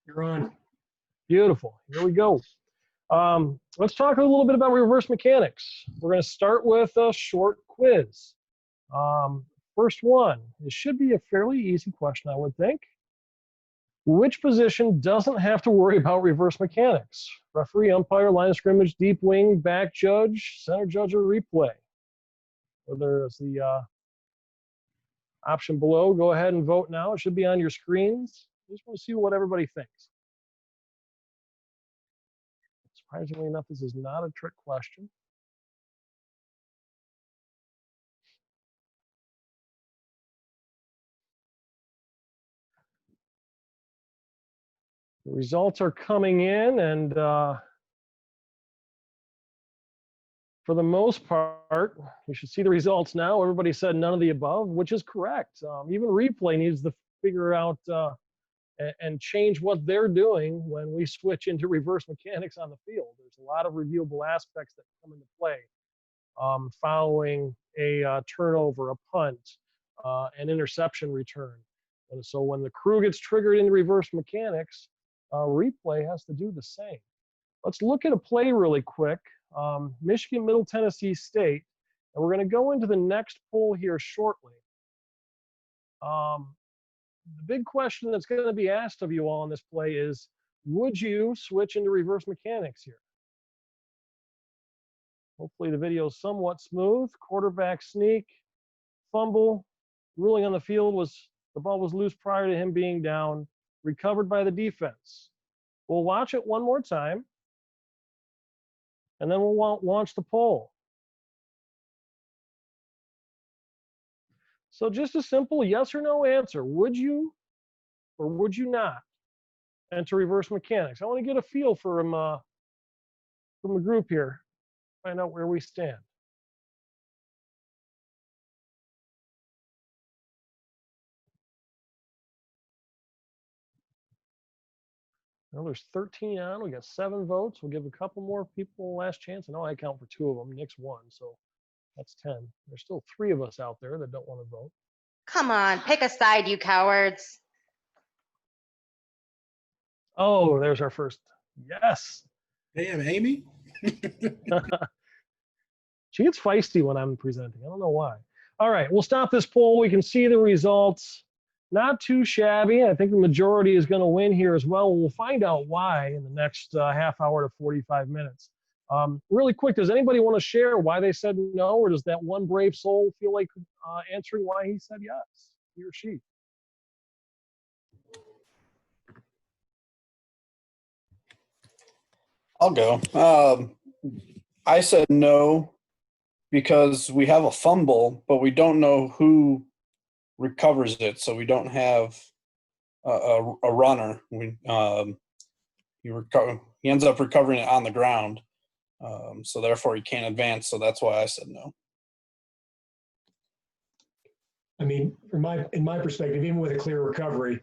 You're on. Beautiful. Here we go. Let's talk a little bit about reverse mechanics. We're going to start with a short quiz. First one. It should be a fairly easy question, I would think. Which position doesn't have to worry about reverse mechanics? Referee, umpire, line of scrimmage, deep wing, back judge, center judge, or replay? Or there's the option below. Go ahead and vote now. It should be on your screens. I just want to see what everybody thinks. Surprisingly enough, this is not a trick question. The results are coming in, and for the most part, you should see the results now. Everybody said none of the above, which is correct. Even replay needs to figure out and change what they're doing when we switch into reverse mechanics on the field. There's a lot of reviewable aspects that come into play following a turnover, a punt, an interception return. And so when the crew gets triggered into reverse mechanics, replay has to do the same. Let's look at a play really quick. Michigan, Middle Tennessee State. And we're going to go into the next poll here shortly. The big question that's going to be asked of you all in this play is, would you switch into reverse mechanics here? Hopefully the video is somewhat smooth. Quarterback sneak, fumble, ruling on the field was the ball was loose prior to him being down, recovered by the defense. We'll watch it one more time, and then we'll launch the poll. So just a simple yes or no answer. Would you or would you not enter reverse mechanics? I want to get a feel from the group here, find out where we stand. Well, there's 13 on. We got 7 votes. We'll give a couple more people last chance. I know I count for 2 of them. Nick's 1, so that's 10. There's still 3 of us out there that don't want to vote. Come on, pick a side, you cowards. Oh, there's our first. Yes. Damn, Amy. She gets feisty when I'm presenting. I don't know why. All right, we'll stop this poll. We can see the results. Not too shabby. I think the majority is going to win here as well. We'll find out why in the next half hour to 45 minutes. Really quick, does anybody want to share why they said no, or does that one brave soul feel like answering why he said yes, he or she? I'll go. I said no because we have a fumble, but we don't know who recovers it, so we don't have a runner. He ends up recovering it on the ground, so therefore he can't advance. So that's why I said no. I mean, in my perspective, even with a clear recovery,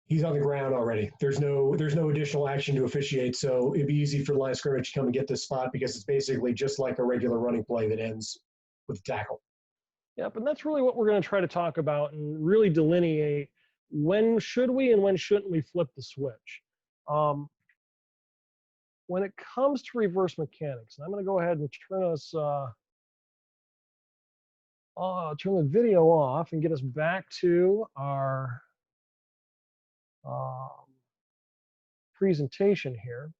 he's on the ground already. There's no additional action to officiate, so it'd be easy for the line of scrimmage to come and get this spot because it's basically just like a regular running play that ends with a tackle. Yeah, but that's really what we're going to try to talk about and really delineate when should we and when shouldn't we flip the switch. When it comes to reverse mechanics, and I'm going to go ahead and turn the video off and get us back to our presentation here.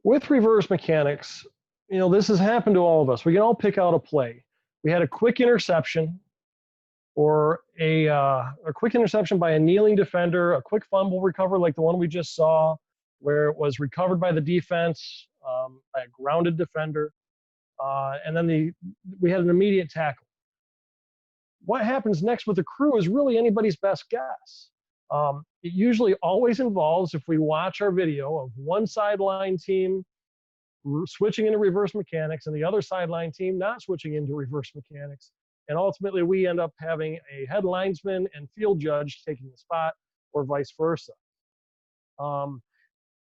With reverse mechanics, you know, this has happened to all of us. We can all pick out a play. We had a quick interception or a quick interception by a kneeling defender, a quick fumble recovery like the one we just saw, where it was recovered by the defense, by a grounded defender, and then we had an immediate tackle. What happens next with the crew is really anybody's best guess. It usually always involves, if we watch our video, of one sideline team switching into reverse mechanics and the other sideline team not switching into reverse mechanics. And ultimately, we end up having a head linesman and field judge taking the spot, or vice versa.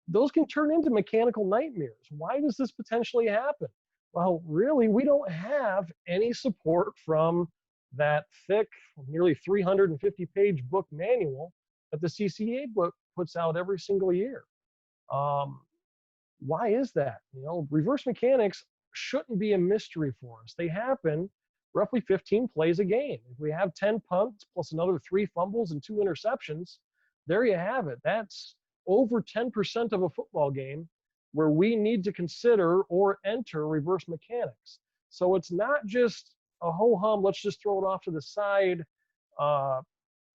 Those can turn into mechanical nightmares. Why does this potentially happen? Well, really, we don't have any support from that thick, nearly 350-page book manual that the CCA book puts out every single year. Why is that? Reverse mechanics shouldn't be a mystery for us. They happen roughly 15 plays a game. If we have 10 punts plus another 3 fumbles and 2 interceptions, there you have it. That's over 10% of a football game where we need to consider or enter reverse mechanics. So it's not just a ho-hum, let's just throw it off to the side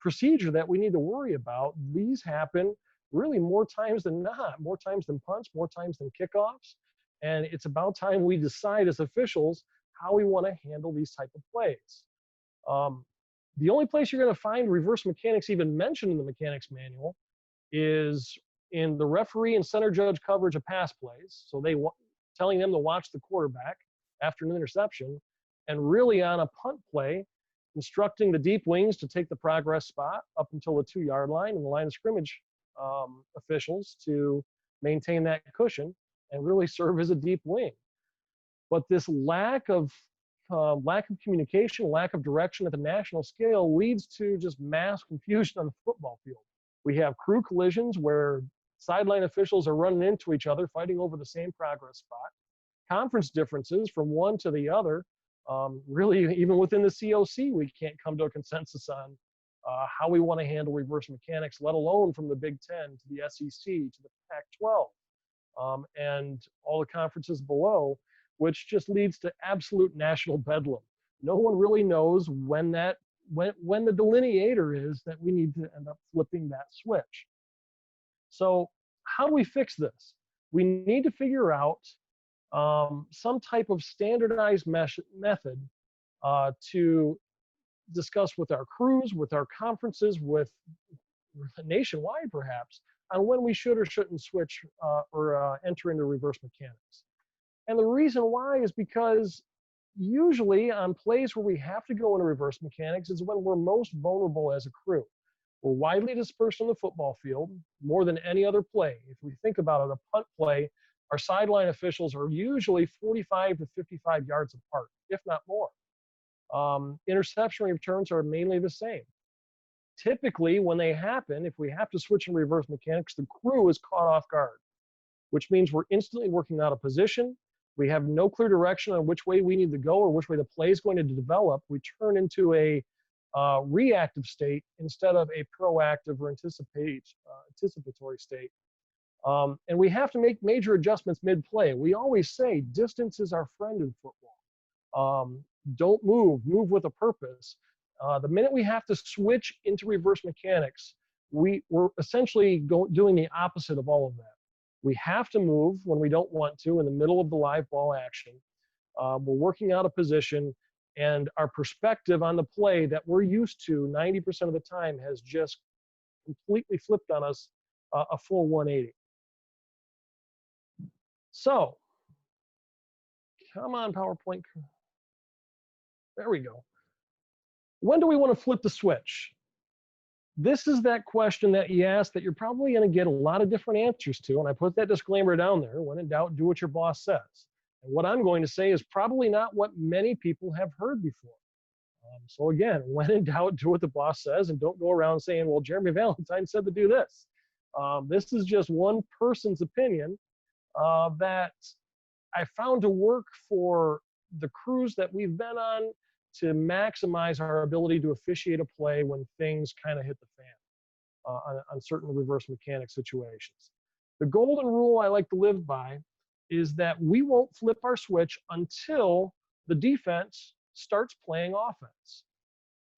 procedure that we need to worry about. These happen really more times than not, more times than punts, more times than kickoffs. And it's about time we decide as officials how we want to handle these type of plays. The only place you're going to find reverse mechanics even mentioned in the mechanics manual is in the referee and center judge coverage of pass plays. So telling them to watch the quarterback after an interception, and really on a punt play, instructing the deep wings to take the progress spot up until the 2-yard line and the line of scrimmage officials to maintain that cushion and really serve as a deep wing. But this lack of communication, lack of direction at the national scale leads to just mass confusion on the football field. We have crew collisions where sideline officials are running into each other, fighting over the same progress spot. Conference differences from one to the other. Really, even within the COC, we can't come to a consensus on how we want to handle reverse mechanics, let alone from the Big Ten to the SEC to the Pac-12 and all the conferences below, which just leads to absolute national bedlam. No one really knows when the delineator is that we need to end up flipping that switch. So how do we fix this? We need to figure out some type of standardized method to discuss with our crews, with our conferences, with nationwide perhaps, on when we should or shouldn't switch or enter into reverse mechanics. And the reason why is because usually on plays where we have to go into reverse mechanics is when we're most vulnerable as a crew. We're widely dispersed on the football field more than any other play. If we think about it, a punt play, our sideline officials are usually 45 to 55 yards apart, if not more. Interception returns are mainly the same. Typically, when they happen, if we have to switch in reverse mechanics, the crew is caught off guard, which means we're instantly working out of position. We have no clear direction on which way we need to go or which way the play is going to develop. We turn into a reactive state instead of a proactive or anticipatory state. And we have to make major adjustments mid-play. We always say distance is our friend in football. Don't move with a purpose. The minute we have to switch into reverse mechanics, we're essentially doing the opposite of all of that. We have to move when we don't want to in the middle of the live ball action. We're working out of position, and our perspective on the play that we're used to 90% of the time has just completely flipped on us a full 180. So, come on, PowerPoint. There we go. When do we want to flip the switch? This is that question that you ask that you're probably going to get a lot of different answers to, and I put that disclaimer down there. When in doubt, do what your boss says. And what I'm going to say is probably not what many people have heard before. So again, when in doubt, do what the boss says, and don't go around saying, well, Jeremy Valentine said to do this. This is just one person's opinion that I found to work for the crews that we've been on to maximize our ability to officiate a play when things kind of hit the fan on certain reverse mechanic situations. The golden rule I like to live by is that we won't flip our switch until the defense starts playing offense.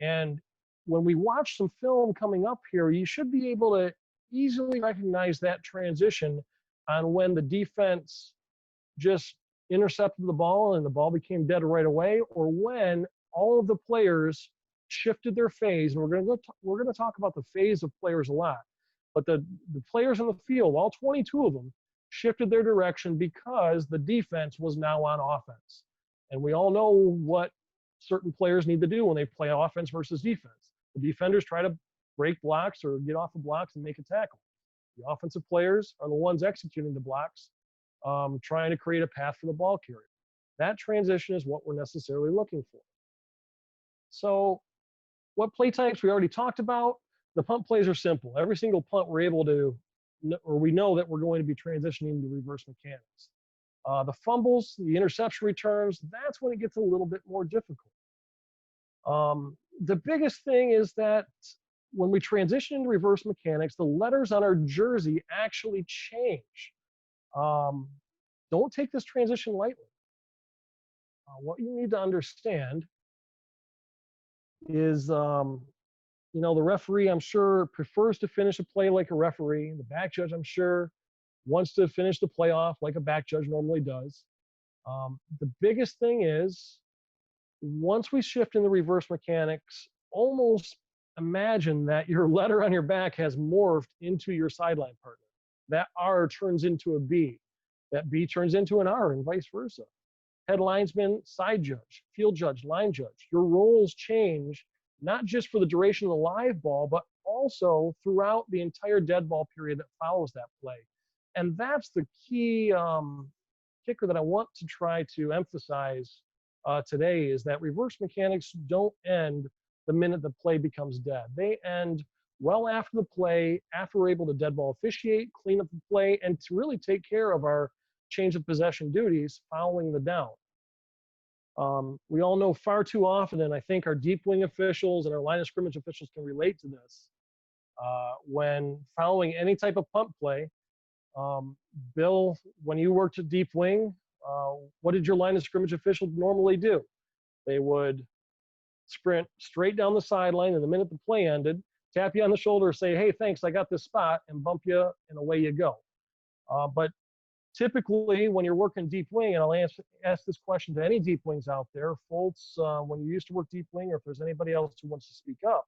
And when we watch some film coming up here, you should be able to easily recognize that transition on when the defense just intercepted the ball and the ball became dead right away, or when all of the players shifted their phase. And we're going to talk about the phase of players a lot, but the players on the field, all 22 of them, shifted their direction because the defense was now on offense. And we all know what certain players need to do when they play offense versus defense. The defenders try to break blocks or get off the blocks and make a tackle. The offensive players are the ones executing the blocks, trying to create a path for the ball carrier. That transition is what we're necessarily looking for. So what play types we already talked about. The punt plays are simple. Every single punt we're able to, or we know that we're going to be transitioning to reverse mechanics. The fumbles, the interception returns, that's when it gets a little bit more difficult. The biggest thing is that when we transition into reverse mechanics, the letters on our jersey actually change. Don't take this transition lightly. What you need to understand is, the referee, I'm sure, prefers to finish a play like a referee. The back judge, I'm sure, wants to finish the play off like a back judge normally does. The biggest thing is, once we shift into reverse mechanics, almost imagine that your letter on your back has morphed into your sideline partner. That R turns into a B. That B turns into an R, and vice versa. Head linesman, side judge, field judge, line judge. Your roles change, not just for the duration of the live ball, but also throughout the entire dead ball period that follows that play. And that's the key kicker that I want to try to emphasize today, is that reverse mechanics don't end the minute the play becomes dead. They end well after the play, after we're able to dead ball officiate, clean up the play, and to really take care of our change of possession duties following the down. We all know far too often, and I think our deep wing officials and our line of scrimmage officials can relate to this, when following any type of punt play. Bill, when you worked at deep wing, what did your line of scrimmage official normally do? They would sprint straight down the sideline, and the minute the play ended, tap you on the shoulder, say, hey, thanks, I got this spot, and bump you, and away you go. But typically, when you're working deep wing, and I'll ask this question to any deep wings out there, Foltz, when you used to work deep wing, or if there's anybody else who wants to speak up,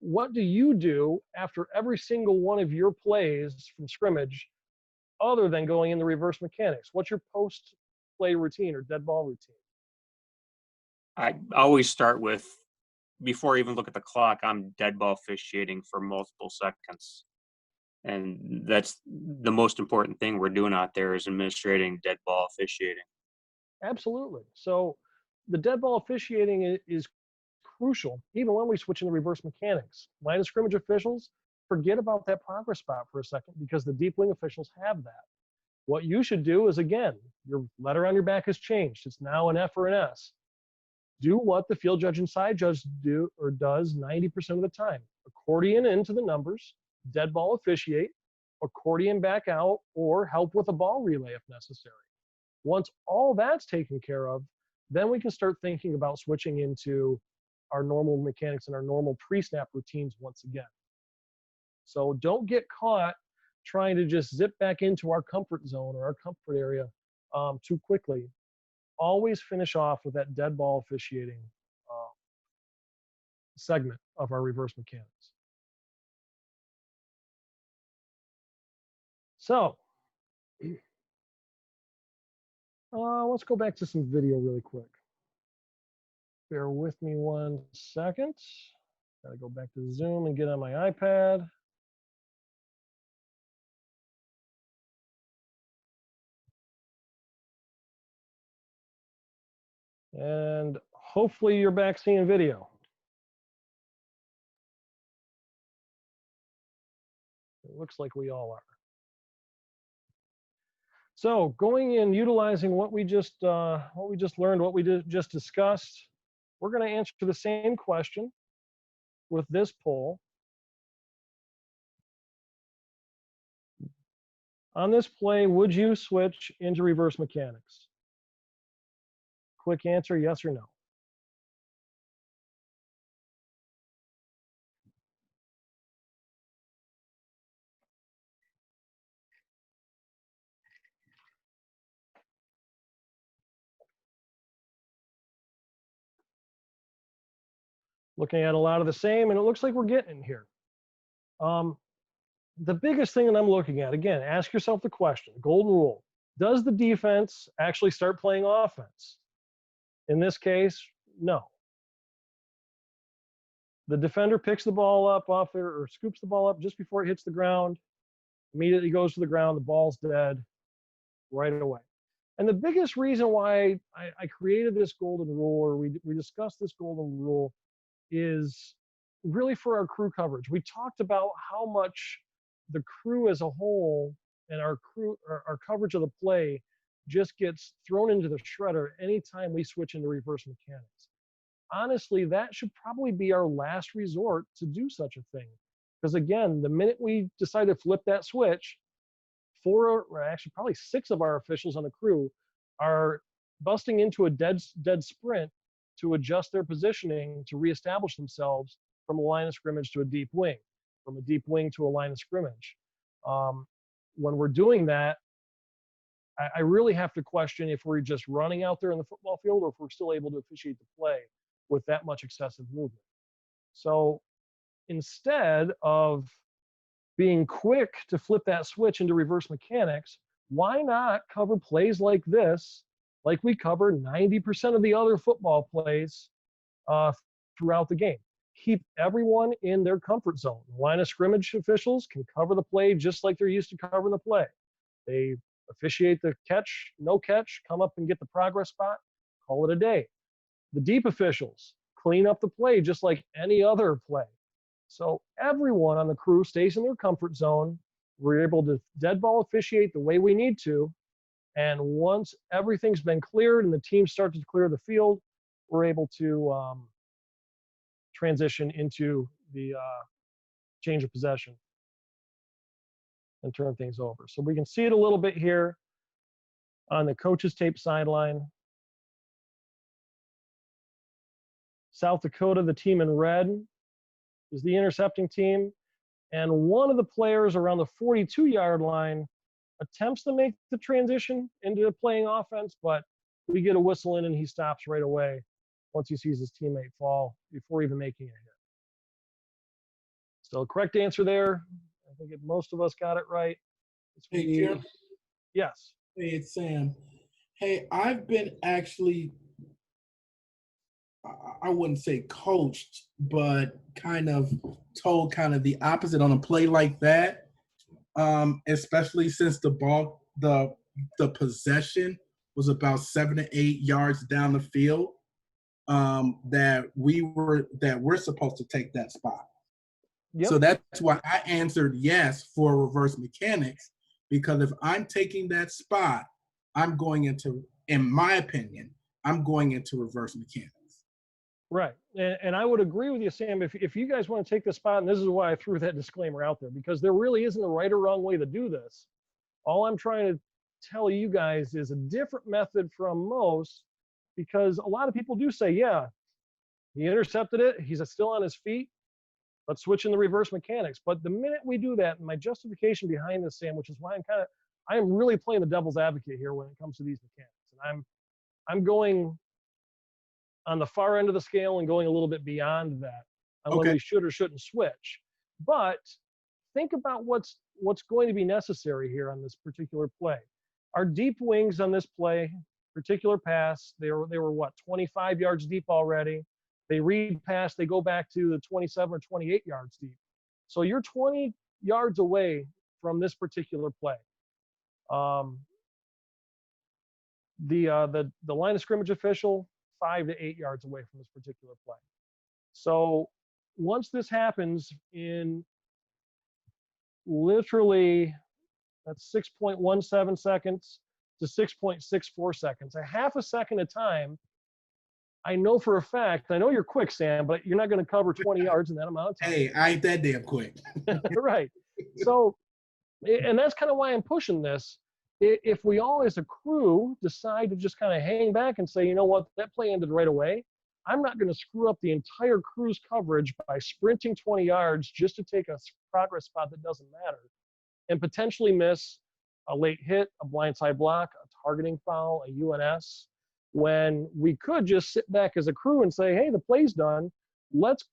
what do you do after every single one of your plays from scrimmage, other than going in the reverse mechanics? What's your post-play routine or dead ball routine? I always start with, before I even look at the clock, I'm dead ball officiating for multiple seconds. And that's the most important thing we're doing out there, is administrating dead ball officiating. Absolutely. So the dead ball officiating is crucial, even when we switch into reverse mechanics. Line of scrimmage officials, forget about that progress spot for a second, because the deep wing officials have that. What you should do is, again, your letter on your back has changed. It's now an F or an S. Do what the field judge and side judge do or does 90% of the time. Accordion into the numbers, dead ball officiate, accordion back out, or help with a ball relay if necessary. Once all that's taken care of, then we can start thinking about switching into our normal mechanics and our normal pre-snap routines once again. So don't get caught trying to just zip back into our comfort zone or our comfort area too quickly. Always finish off with that dead ball officiating segment of our reverse mechanics. So let's go back to some video really quick. Bear with me 1 second. Gotta go back to Zoom and get on my iPad. And hopefully you're back seeing video. It looks like we all are. So going in, utilizing what we just learned, what we just discussed, we're going to answer the same question with this poll. On this play, would you switch into reverse mechanics? Quick answer, yes or no. Looking at a lot of the same, and it looks like we're getting here. The biggest thing that I'm looking at, again, ask yourself the question, golden rule. Does the defense actually start playing offense? In this case, no. The defender picks the ball up off there, or scoops the ball up just before it hits the ground, immediately goes to the ground, the ball's dead right away. And the biggest reason why I created this golden rule, or we discussed this golden rule, is really for our crew coverage. We talked about how much the crew as a whole and our coverage of the play just gets thrown into the shredder anytime we switch into reverse mechanics. Honestly, that should probably be our last resort to do such a thing. Because again, the minute we decide to flip that switch, or actually probably 6 of our officials on the crew are busting into a dead sprint to adjust their positioning to reestablish themselves from a line of scrimmage to a deep wing, from a deep wing to a line of scrimmage. When we're doing that, I really have to question if we're just running out there in the football field or if we're still able to officiate the play with that much excessive movement. So instead of being quick to flip that switch into reverse mechanics, why not cover plays like this, like we cover 90% of the other football plays throughout the game? Keep everyone in their comfort zone. Line of scrimmage officials can cover the play just like they're used to covering the play. They officiate the catch, no catch, come up and get the progress spot, call it a day. The deep officials clean up the play just like any other play. So everyone on the crew stays in their comfort zone. We're able to dead ball officiate the way we need to. And once everything's been cleared and the team starts to clear the field, we're able to transition into the change of possession and turn things over. So we can see it a little bit here on the coach's tape sideline. South Dakota, the team in red, is the intercepting team. And one of the players around the 42-yard line attempts to make the transition into playing offense, but we get a whistle in and he stops right away once he sees his teammate fall before even making a hit. So correct answer there. I think most of us got it right. Hey, Kim. Yes. Hey, it's Sam. Hey, I've been actually, I wouldn't say coached, but kind of told kind of the opposite on a play like that, especially since the ball, the possession was about 7 to 8 yards down the field, that we're supposed to take that spot. Yep. So that's why I answered yes for reverse mechanics, because if I'm taking that spot, I'm going into, in my opinion, I'm going into reverse mechanics. Right. And I would agree with you, Sam, if you guys want to take the spot, and this is why I threw that disclaimer out there, because there really isn't a right or wrong way to do this. All I'm trying to tell you guys is a different method from most, because a lot of people do say, yeah, he intercepted it, he's still on his feet, let's switch in the reverse mechanics. But the minute we do that, and my justification behind this, Sam, which is why I am really playing the devil's advocate here when it comes to these mechanics. And I'm going on the far end of the scale and going a little bit beyond that on when we should or shouldn't switch. But think about what's going to be necessary here on this particular play. Our deep wings on this play, particular pass, they were what, 25 yards deep already. They read pass, they go back to the 27 or 28 yards deep. So you're 20 yards away from this particular play. The line of scrimmage official, 5 to 8 yards away from this particular play. So once this happens in literally, that's 6.17 seconds to 6.64 seconds, a half a second of time, I know for a fact, I know you're quick, Sam, but you're not going to cover 20 yards in that amount of time. Hey, I ain't that damn quick. Right. So, and that's kind of why I'm pushing this. If we all as a crew decide to just kind of hang back and say, you know what, that play ended right away, I'm not going to screw up the entire crew's coverage by sprinting 20 yards just to take a progress spot that doesn't matter and potentially miss a late hit, a blindside block, a targeting foul, a UNS, when we could just sit back as a crew and say, hey, the play's done. Let's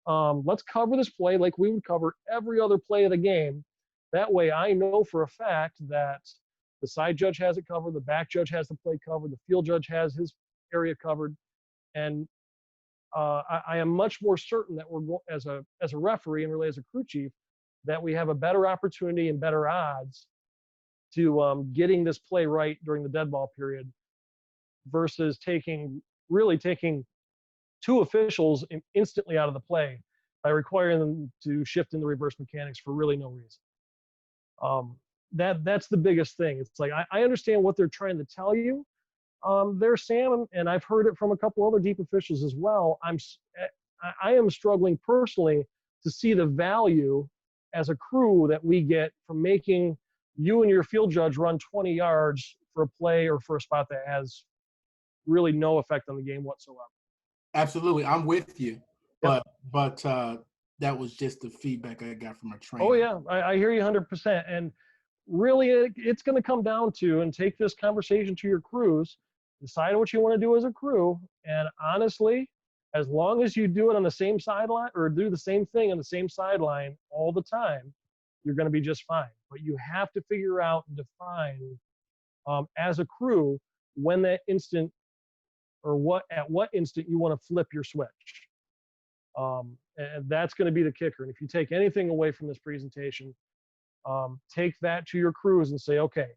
cover this play like we would cover every other play of the game. That way I know for a fact that the side judge has it covered, the back judge has the play covered, the field judge has his area covered. And I am much more certain that we're, as a referee and really as a crew chief, that we have a better opportunity and better odds to getting this play right during the dead ball period versus really taking two officials instantly out of the play by requiring them to shift into reverse mechanics for really no reason. That's the biggest thing. It's like, I understand what they're trying to tell you. There, Sam, and I've heard it from a couple other deep officials as well. I am struggling personally to see the value as a crew that we get from making you and your field judge run 20 yards for a play or for a spot that has really no effect on the game whatsoever. Absolutely, I'm with you. Yep. But that was just the feedback I got from a trainer. Oh yeah, I hear you 100%. And really, it's going to come down to, and take this conversation to your crews, decide what you want to do as a crew, and honestly, as long as you do it on the same sideline or do the same thing on the same sideline all the time, you're going to be just fine. But you have to figure out and define as a crew when that instant, or at what instant you want to flip your switch. And that's going to be the kicker. And if you take anything away from this presentation, take that to your crews and say, okay,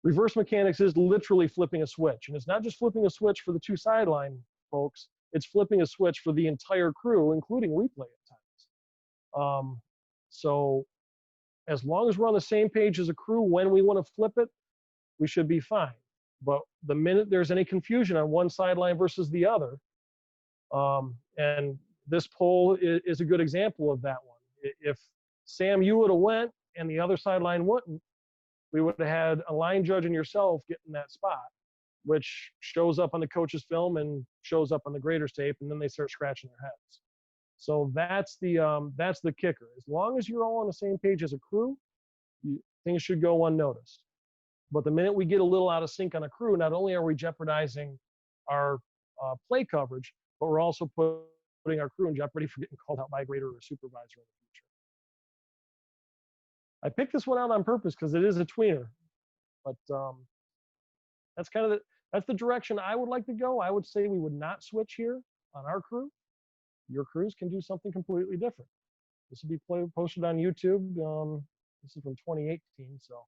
reverse mechanics is literally flipping a switch. And it's not just flipping a switch for the two sideline folks, it's flipping a switch for the entire crew, including replay at times. So as long as we're on the same page as a crew when we want to flip it, we should be fine. But the minute there's any confusion on one sideline versus the other, and this poll is a good example of that one. If Sam, you would have went and the other sideline wouldn't, we would have had a line judge and yourself getting that spot, which shows up on the coach's film and shows up on the grader's tape, and then they start scratching their heads. So that's the kicker. As long as you're all on the same page as a crew, things should go unnoticed. But the minute we get a little out of sync on a crew, not only are we jeopardizing our play coverage, but we're also putting our crew in jeopardy for getting called out by a grader or a supervisor in the future. I picked this one out on purpose because it is a tweener, but that's kind of that's the direction I would like to go. I would say we would not switch here on our crew. Your crews can do something completely different. This will be posted on YouTube. This is from 2018, so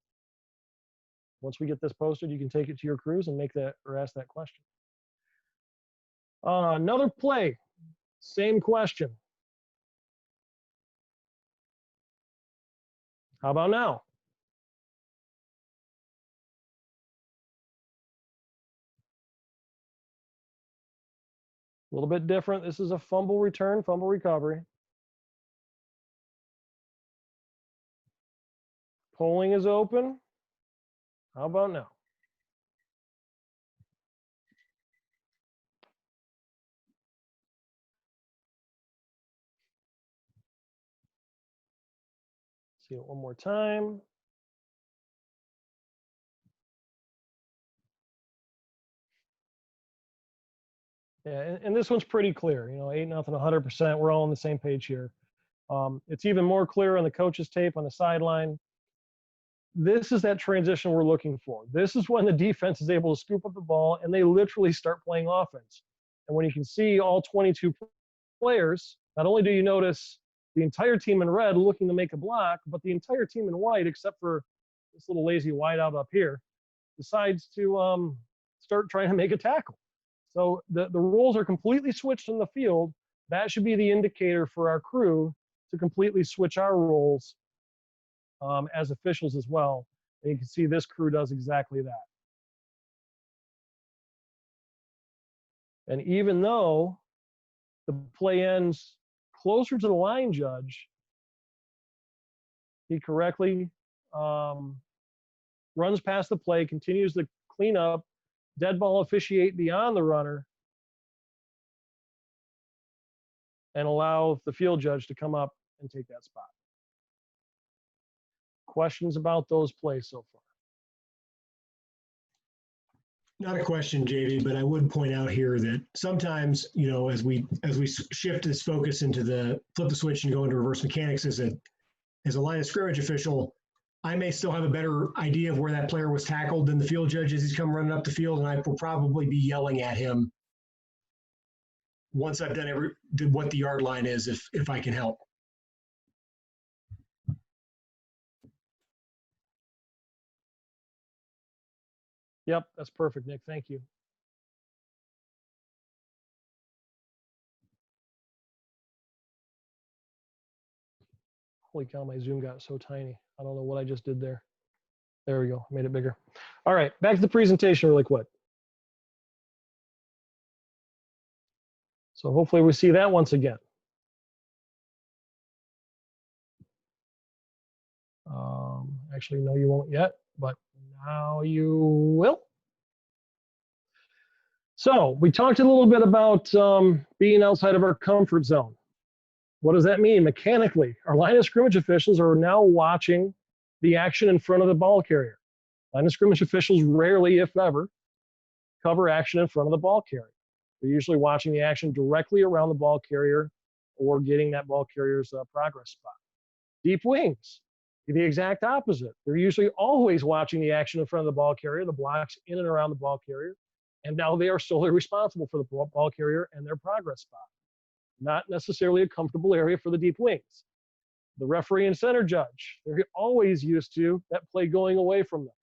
once we get this posted, you can take it to your crews and make that or ask that question. Another play, same question. How about now? A little bit different. This is a fumble return, fumble recovery. Polling is open. How about now? See it one more time. Yeah, and this one's pretty clear. 8-0, 100%. We're all on the same page here. It's even more clear on the coach's tape on the sideline. This is that transition we're looking for. This is when the defense is able to scoop up the ball and they literally start playing offense. And when you can see all 22 players, not only do you notice the entire team in red looking to make a block, but the entire team in white, except for this little lazy wideout up here, decides to start trying to make a tackle. So the roles are completely switched in the field. That should be the indicator for our crew to completely switch our roles as officials as well. And you can see this crew does exactly that. And even though the play ends closer to the line judge, he correctly runs past the play, continues to clean up, dead ball officiate beyond the runner, and allow the field judge to come up and take that spot. Questions about those plays so far? Not a question, JV, but I would point out here that sometimes, as we shift this focus into the flip the switch and go into reverse mechanics as a line of scrimmage official, I may still have a better idea of where that player was tackled than the field judge as he's come running up the field, and I will probably be yelling at him once I've done what the yard line is, if I can help. Yep, that's perfect, Nick. Thank you. Holy cow, my Zoom got so tiny. I don't know what I just did there. There we go, made it bigger. All right, back to the presentation really quick. So hopefully we see that once again. Actually, no, you won't yet, but now you will. So we talked a little bit about being outside of our comfort zone. What does that mean mechanically? Our line of scrimmage officials are now watching the action in front of the ball carrier. Line of scrimmage officials rarely, if ever, cover action in front of the ball carrier. They're usually watching the action directly around the ball carrier or getting that ball carrier's progress spot. Deep wings, the exact opposite. They're usually always watching the action in front of the ball carrier, the blocks in and around the ball carrier, and now they are solely responsible for the ball carrier and their progress spot. Not necessarily a comfortable area for the deep wings. The referee and center judge, they're always used to that play going away from them.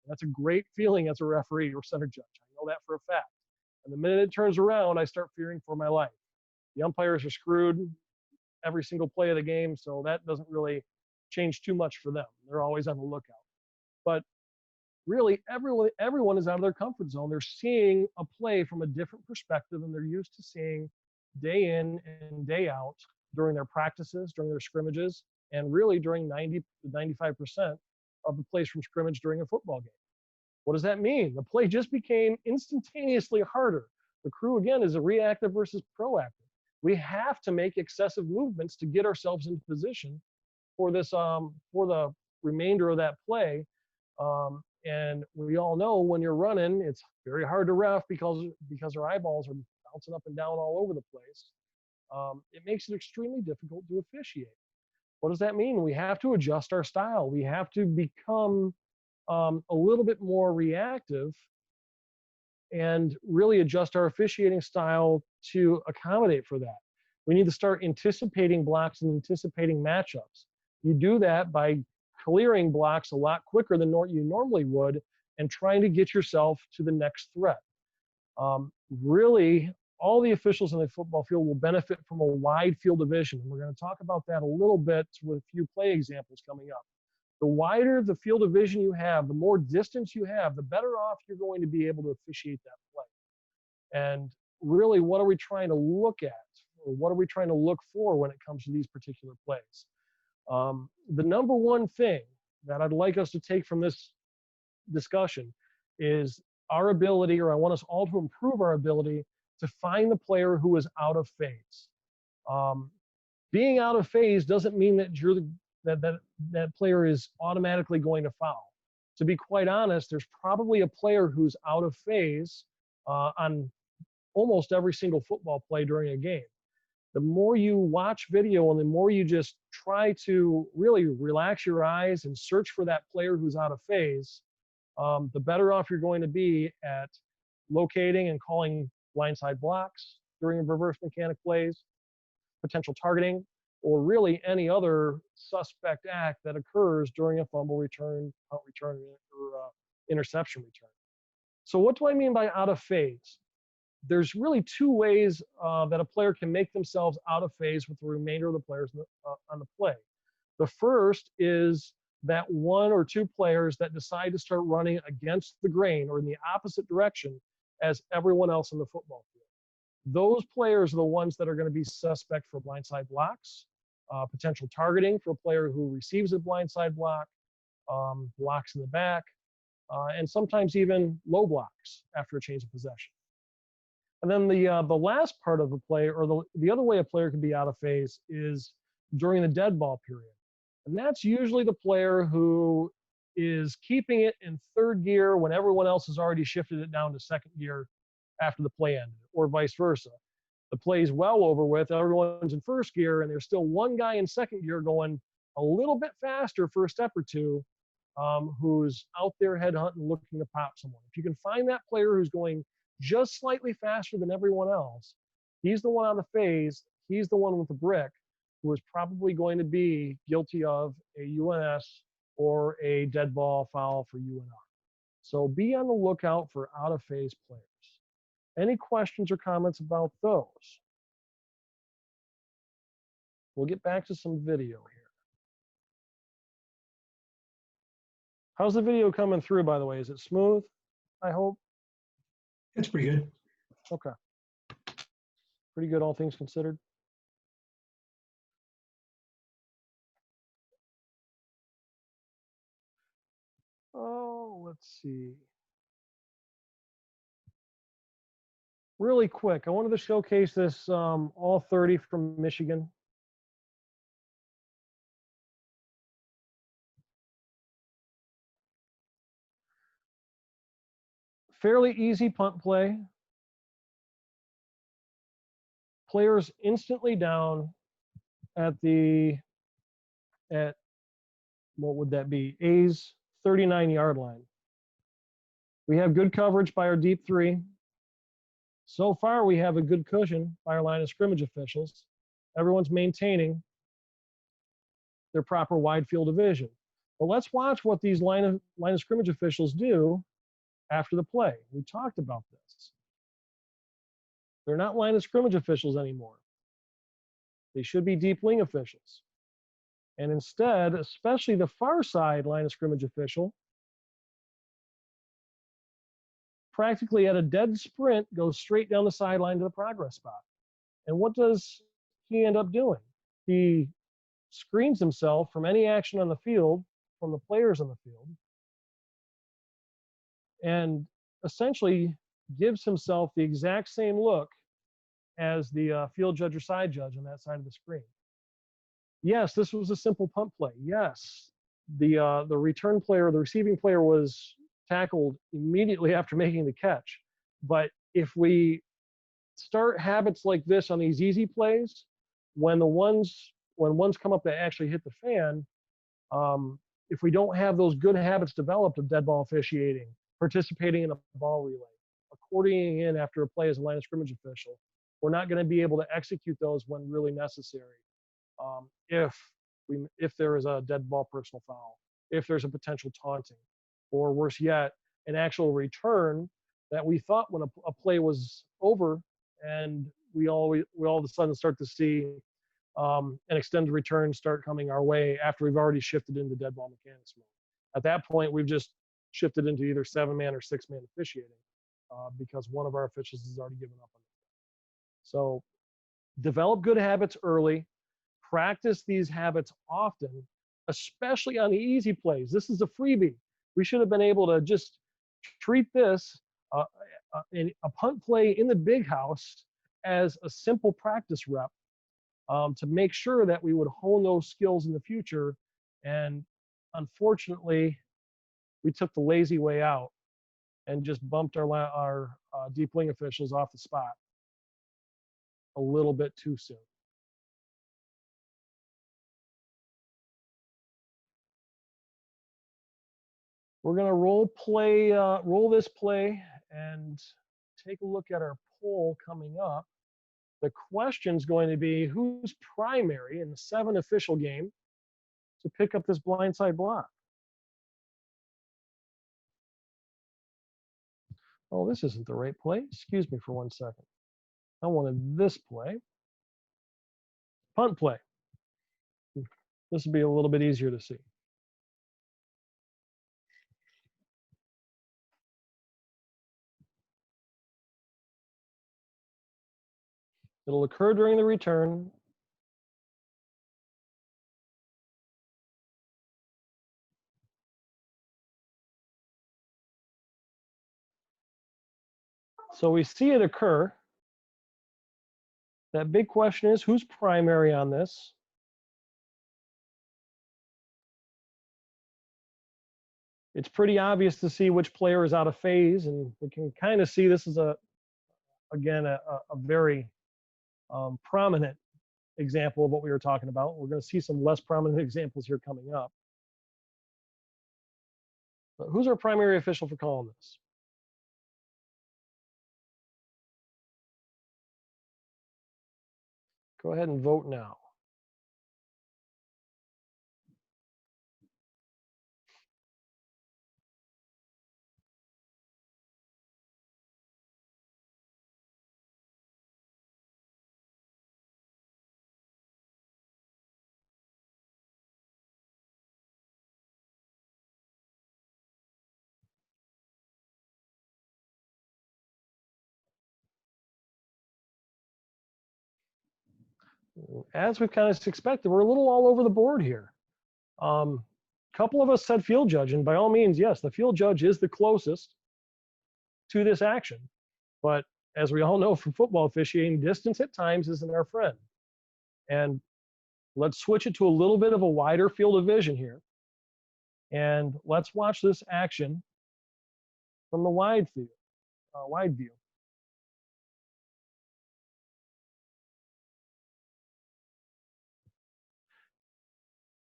That's a great feeling as a referee or center judge. I know that for a fact. And the minute it turns around, I start fearing for my life. The umpires are screwed every single play of the game, so that doesn't really change too much for them. They're always on the lookout. But really, everyone is out of their comfort zone. They're seeing a play from a different perspective than they're used to seeing day in and day out during their practices, during their scrimmages, and really during 90 to 95% of the plays from scrimmage during a football game. What does that mean? The play just became instantaneously harder. The crew, again, is a reactive versus proactive. We have to make excessive movements to get ourselves into position for this, for the remainder of that play. And we all know when you're running, it's very hard to ref because our eyeballs are bouncing up and down all over the place. It makes it extremely difficult to officiate. What does that mean? We have to adjust our style. We have to become a little bit more reactive and really adjust our officiating style to accommodate for that. We need to start anticipating blocks and anticipating matchups. You do that by clearing blocks a lot quicker than you normally would and trying to get yourself to the next threat. Really, all the officials in the football field will benefit from a wide field of vision. And we're going to talk about that a little bit with a few play examples coming up. The wider the field of vision you have, the more distance you have, the better off you're going to be able to officiate that play. And really, what are we trying to look at? Or what are we trying to look for when it comes to these particular plays? The number one thing that I'd like us to take from this discussion is our ability, or I want us all to improve our ability to find the player who is out of phase. Being out of phase doesn't mean that that player is automatically going to foul. To be quite honest, there's probably a player who's out of phase on almost every single football play during a game. The more you watch video and the more you just try to really relax your eyes and search for that player who's out of phase, the better off you're going to be at locating and calling blindside blocks during reverse mechanic plays, potential targeting, or really any other suspect act that occurs during a fumble return, punt return, or interception return. So what do I mean by out of phase? There's really two ways that a player can make themselves out of phase with the remainder of the players on the play. The first is that one or two players that decide to start running against the grain or in the opposite direction as everyone else in the football field. Those players are the ones that are going to be suspect for blindside blocks, potential targeting for a player who receives a blindside block, blocks in the back, and sometimes even low blocks after a change of possession. And then the last part of the play, or the other way a player can be out of phase, is during the dead ball period. And that's usually the player who is keeping it in third gear when everyone else has already shifted it down to second gear after the play ended, or vice versa. The play's well over with, everyone's in first gear, and there's still one guy in second gear going a little bit faster for a step or two, who's out there headhunting, looking to pop someone. If you can find that player who's going just slightly faster than everyone else, he's the one out of phase, he's the one with the brick, who is probably going to be guilty of a UNS or a dead ball foul for UNR. So be on the lookout for out of phase players. Any questions or comments about those? We'll get back to some video here. How's the video coming through, by the way? Is it smooth? I hope. It's pretty good. Okay. Pretty good, all things considered. Oh, let's see. Really quick, I wanted to showcase this all 30 from Michigan. Fairly easy punt play. Players instantly down at what would that be? A's 39-yard line. We have good coverage by our deep three. So far, we have a good cushion by our line of scrimmage officials. Everyone's maintaining their proper wide field division. But let's watch what these line of scrimmage officials do after the play. We talked about this. They're not line of scrimmage officials anymore. They should be deep wing officials. And instead, especially the far side line of scrimmage official, practically at a dead sprint, goes straight down the sideline to the progress spot. And what does he end up doing? He screens himself from any action on the field, from the players on the field, and essentially gives himself the exact same look as the field judge or side judge on that side of the screen. Yes, this was a simple punt play. Yes, the return player, the receiving player was tackled immediately after making the catch. But if we start habits like this on these easy plays, when ones come up that actually hit the fan, if we don't have those good habits developed of dead ball officiating, participating in a ball relay, accordioning in after a play as a line of scrimmage official, we're not going to be able to execute those when really necessary. If there is a dead ball personal foul, if there's a potential taunting, or worse yet, an actual return that we thought when a play was over, and we all of a sudden start to see an extended return start coming our way after we've already shifted into dead ball mechanics mode. At that point, we've just shifted into either 7-man or 6-man officiating because one of our officials has already given up on it. So develop good habits early, practice these habits often, especially on the easy plays. This is a freebie. We should have been able to just treat this, a punt play in the big house, as a simple practice rep to make sure that we would hone those skills in the future. And unfortunately, we took the lazy way out and just bumped our deep wing officials off the spot a little bit too soon. We're going to roll this play and take a look at our poll coming up. The question's going to be who's primary in the 7 official game to pick up this blindside block. Oh, this isn't the right play. Excuse me for 1 second. I wanted this play. Punt play. This will be a little bit easier to see. It'll occur during the return. So we see it occur. That big question is, who's primary on this? It's pretty obvious to see which player is out of phase, and we can kind of see this is again a very prominent example of what we were talking about. We're going to see some less prominent examples here coming up. But who's our primary official for calling this? Go ahead and vote now. as we've kind of expected, we're a little all over the board here. Couple of us said field judge, and by all means, yes, the field judge is the closest to this action. But as we all know from football officiating, distance at times isn't our friend. And let's switch it to a little bit of a wider field of vision here. And let's watch this action from the wide view.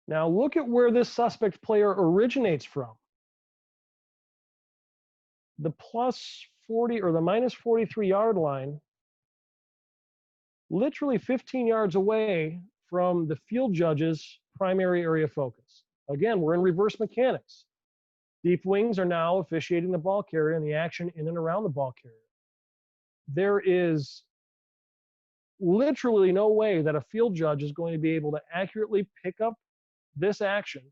Now look at where this suspect player originates from. The plus 40 or the minus 43 yard line, literally 15 yards away from the field judge's primary area of focus. Again, we're in reverse mechanics. Deep wings are now officiating the ball carrier and the action in and around the ball carrier. There is literally no way that a field judge is going to be able to accurately pick up this action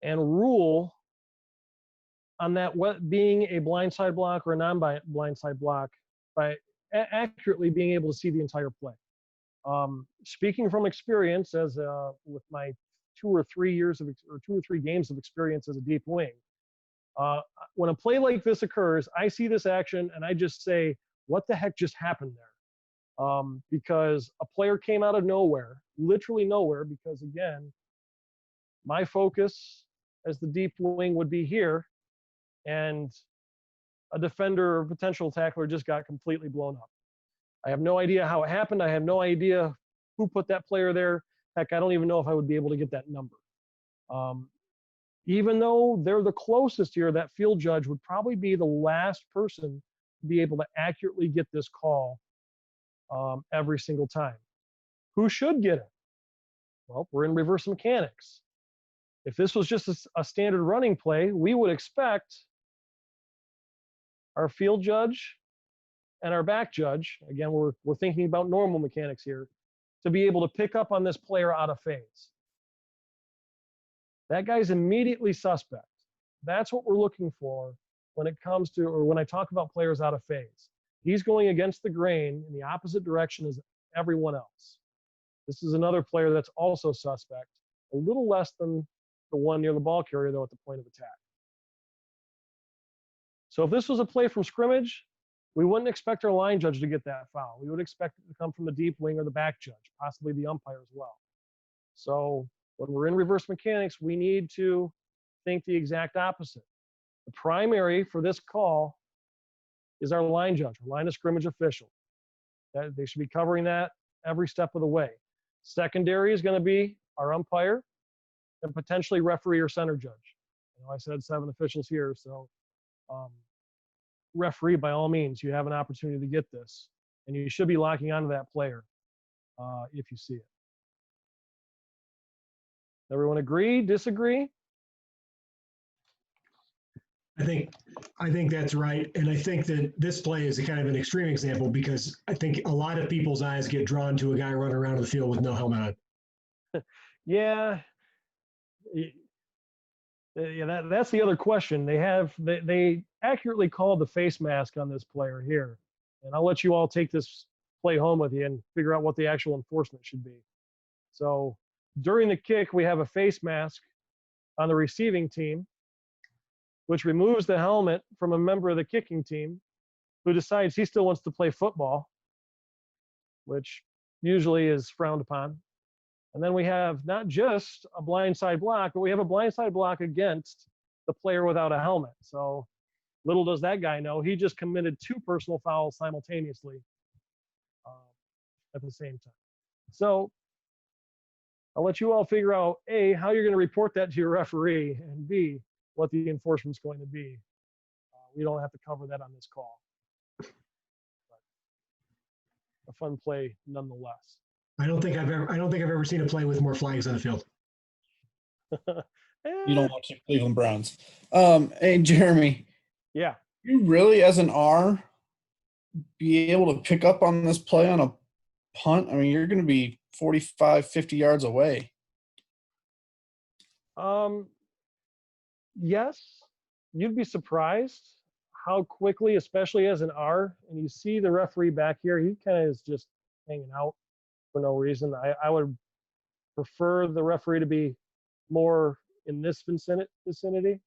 and rule on that being a blindside block or a non-blindside block by accurately being able to see the entire play. Speaking from experience, as with my 2 or 3 games of experience as a deep wing, when a play like this occurs, I see this action and I just say, what the heck just happened there? Because a player came out of nowhere, literally nowhere, because again, my focus as the deep wing would be here, and a defender or potential tackler just got completely blown up. I have no idea how it happened. I have no idea who put that player there. Heck, I don't even know if I would be able to get that number. Even though they're the closest here, that field judge would probably be the last person to be able to accurately get this call every single time. Who should get it? Well, we're in reverse mechanics. If this was just a standard running play, we would expect our field judge and our back judge, again, we're thinking about normal mechanics here, to be able to pick up on this player out of phase. That guy's immediately suspect. That's what we're looking for when it comes to, or when I talk about players out of phase. He's going against the grain in the opposite direction as everyone else. This is another player that's also suspect, a little less than the one near the ball carrier, though, at the point of attack. So if this was a play from scrimmage, we wouldn't expect our line judge to get that foul. We would expect it to come from the deep wing or the back judge, possibly the umpire as well. So when we're in reverse mechanics, we need to think the exact opposite. The primary for this call is our line judge, our line of scrimmage official. They should be covering that every step of the way. Secondary is going to be our umpire and potentially referee or center judge. I know I said 7 officials here, so referee, by all means, you have an opportunity to get this, and you should be locking onto that player if you see it. Everyone agree, disagree? I think that's right. And I think that this play is a kind of an extreme example because I think a lot of people's eyes get drawn to a guy running around the field with no helmet on. Yeah. Yeah, that's the other question. They accurately called the face mask on this player here. And I'll let you all take this play home with you and figure out what the actual enforcement should be. So during the kick, we have a face mask on the receiving team, which removes the helmet from a member of the kicking team who decides he still wants to play football, which usually is frowned upon. And then we have not just a blindside block, but we have a blindside block against the player without a helmet. So little does that guy know, he just committed 2 personal fouls simultaneously at the same time. So I'll let you all figure out, A, how you're going to report that to your referee, and B, what the enforcement's going to be. We don't have to cover that on this call. But a fun play nonetheless. I don't think I've ever seen a play with more flags on the field. You don't watch the Cleveland Browns. Hey, Jeremy. Yeah. You really, as an R, be able to pick up on this play on a punt? I mean, you're going to be 45, 50 yards away. Yes, you'd be surprised how quickly, especially as an R, and you see the referee back here, he kind of is just hanging out for no reason. I would prefer the referee to be more in this vicinity,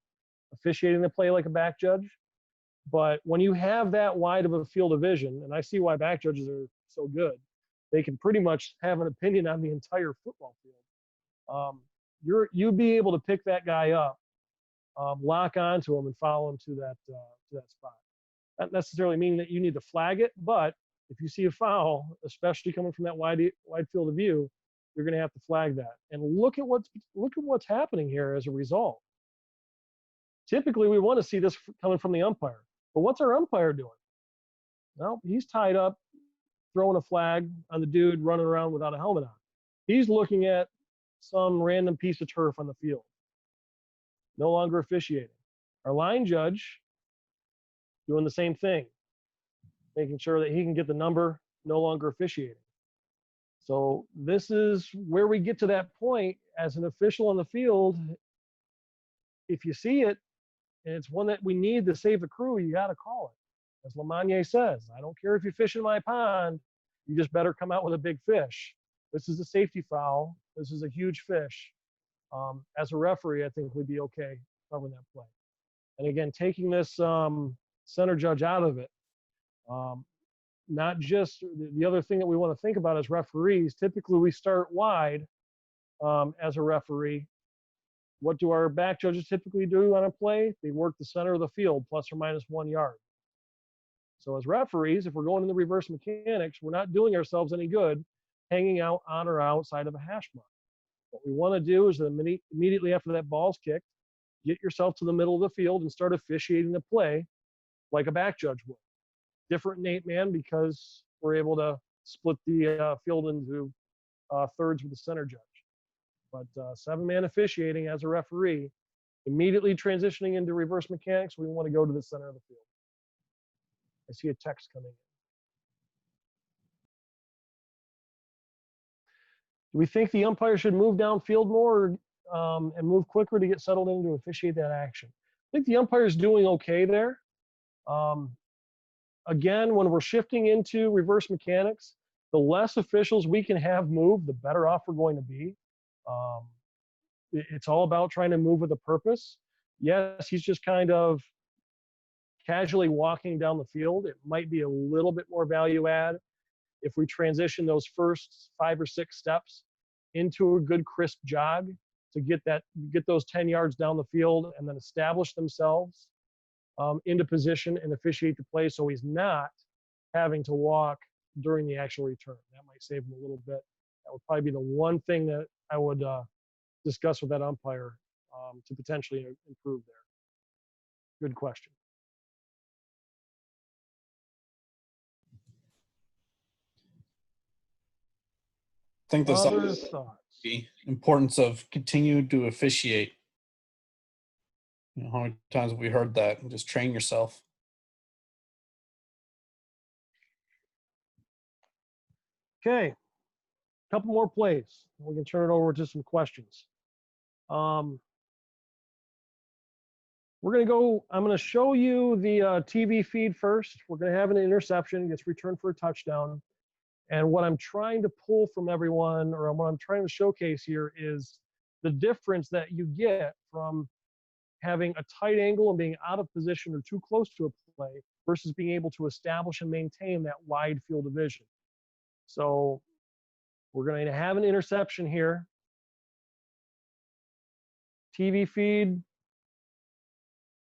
officiating the play like a back judge. But when you have that wide of a field of vision, and I see why back judges are so good, they can pretty much have an opinion on the entire football field. You'd be able to pick that guy up, lock onto him, and follow him to that spot. Not necessarily meaning that you need to flag it, but if you see a foul, especially coming from that wide field of view, you're going to have to flag that. And look at what's happening here as a result. Typically, we want to see this coming from the umpire, but what's our umpire doing? Well, he's tied up, throwing a flag on the dude running around without a helmet on. He's looking at some random piece of turf on the field. No longer officiating. Our line judge doing the same thing, making sure that he can get the number, no longer officiating. So this is where we get to that point as an official on the field. If you see it, and it's one that we need to save the crew, you got to call it. As Lamagna says, I don't care if you fish in my pond, you just better come out with a big fish. This is a safety foul. This is a huge fish. As a referee, I think we'd be okay covering that play. And again, taking this center judge out of it, not just the other thing that we want to think about as referees, typically we start wide as a referee. What do our back judges typically do on a play? They work the center of the field plus or minus 1 yard. So as referees, if we're going in the reverse mechanics, we're not doing ourselves any good hanging out on or outside of a hash mark. What we want to do is immediately after that ball's kicked, get yourself to the middle of the field and start officiating the play like a back judge would. Different in 8-man because we're able to split the field into thirds with the center judge. But 7-man officiating as a referee, immediately transitioning into reverse mechanics, we want to go to the center of the field. I see a text coming in. Do we think the umpire should move downfield more and move quicker to get settled in to officiate that action? I think the umpire is doing okay there. Again, when we're shifting into reverse mechanics, the less officials we can have move, the better off we're going to be. It's all about trying to move with a purpose. Yes, he's just kind of casually walking down the field. It might be a little bit more value add if we transition those first 5 or 6 steps into a good crisp jog to get those 10 yards down the field and then establish themselves into position and officiate the play so he's not having to walk during the actual return. That might save him a little bit. That would probably be the one thing that I would discuss with that umpire to potentially improve there. Good question. I think there's Other something thoughts? the importance of continue to officiate. You know, how many times have we heard that? Just train yourself. Okay, couple more plays. We can turn it over to some questions. We're going to go, I'm going to show you the TV feed first. We're going to have an interception. It gets returned for a touchdown. And what I'm trying to pull from everyone, or what I'm trying to showcase here, is the difference that you get from having a tight angle and being out of position or too close to a play versus being able to establish and maintain that wide field of vision. So we're going to have an interception here. TV feed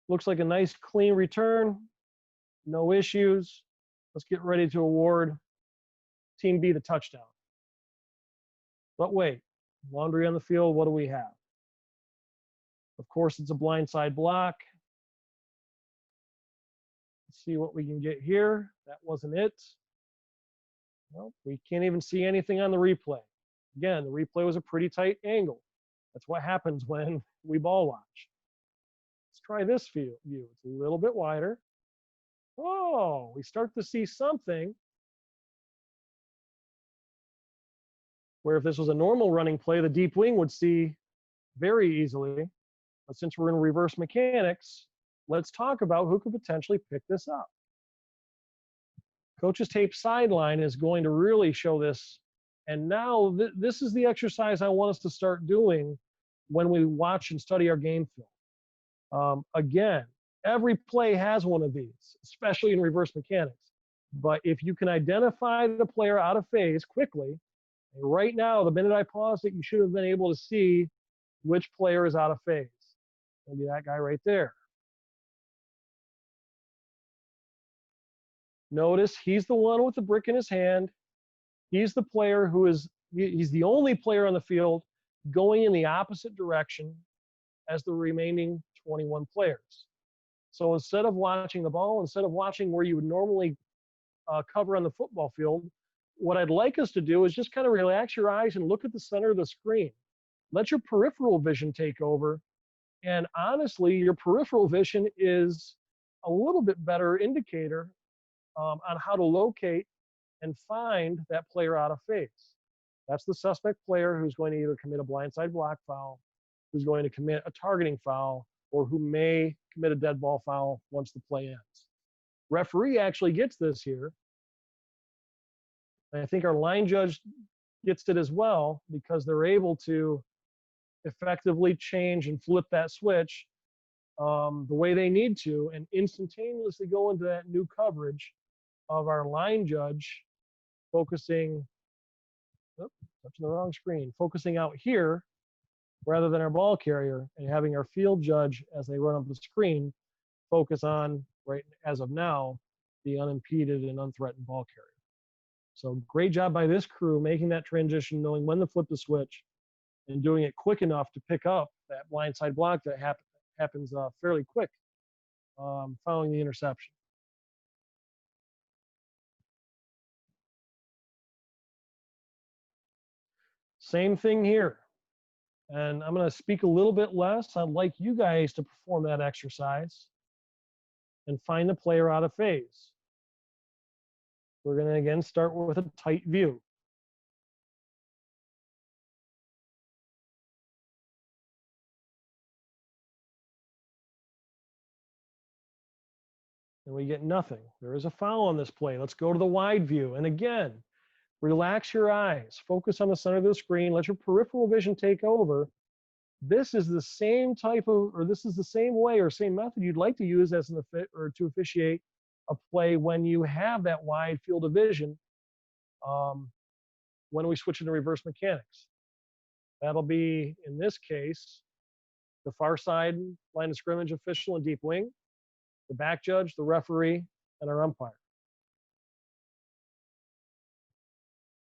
looks like a nice clean return. No issues. Let's get ready to award Team B the touchdown. But wait, laundry on the field, what do we have? Of course, it's a blindside block. Let's see what we can get here. That wasn't it. Well, we can't even see anything on the replay. Again, the replay was a pretty tight angle. That's what happens when we ball watch. Let's try this view. It's a little bit wider. Oh, we start to see something where if this was a normal running play, the deep wing would see very easily. But since we're in reverse mechanics, let's talk about who could potentially pick this up. Coach's tape sideline is going to really show this. And now this is the exercise I want us to start doing when we watch and study our game film. Again, every play has one of these, especially in reverse mechanics. But if you can identify the player out of phase quickly, and right now, the minute I paused it, you should have been able to see which player is out of phase. Maybe that guy right there. Notice he's the one with the brick in his hand. He's the player who is, he's the only player on the field going in the opposite direction as the remaining 21 players. So instead of watching the ball, instead of watching where you would normally cover on the football field, what I'd like us to do is just kind of relax your eyes and look at the center of the screen. Let your peripheral vision take over. And honestly, your peripheral vision is a little bit better indicator on how to locate and find that player out of phase. That's the suspect player who's going to either commit a blindside block foul, who's going to commit a targeting foul, or who may commit a dead ball foul once the play ends. Referee actually gets this here. And I think our line judge gets it as well because they're able to effectively change and flip that switch the way they need to and instantaneously go into that new coverage of our line judge focusing, touching the wrong screen, focusing out here rather than our ball carrier, and having our field judge, as they run up the screen, focus on, right as of now, the unimpeded and unthreatened ball carrier. So great job by this crew making that transition, knowing when to flip the switch, and doing it quick enough to pick up that blindside block that happens fairly quick following the interception. Same thing here. And I'm going to speak a little bit less. I'd like you guys to perform that exercise and find the player out of phase. We're going to again start with a tight view. And we get nothing. There is a foul on this play. Let's go to the wide view. And again, relax your eyes. Focus on the center of the screen. Let your peripheral vision take over. This is the same type of, or this is the same way or same method you'd like to use as an to officiate a play when you have that wide field of vision when we switch into reverse mechanics. That'll be, in this case, the far side line of scrimmage official and deep wing, the back judge, the referee, and our umpire.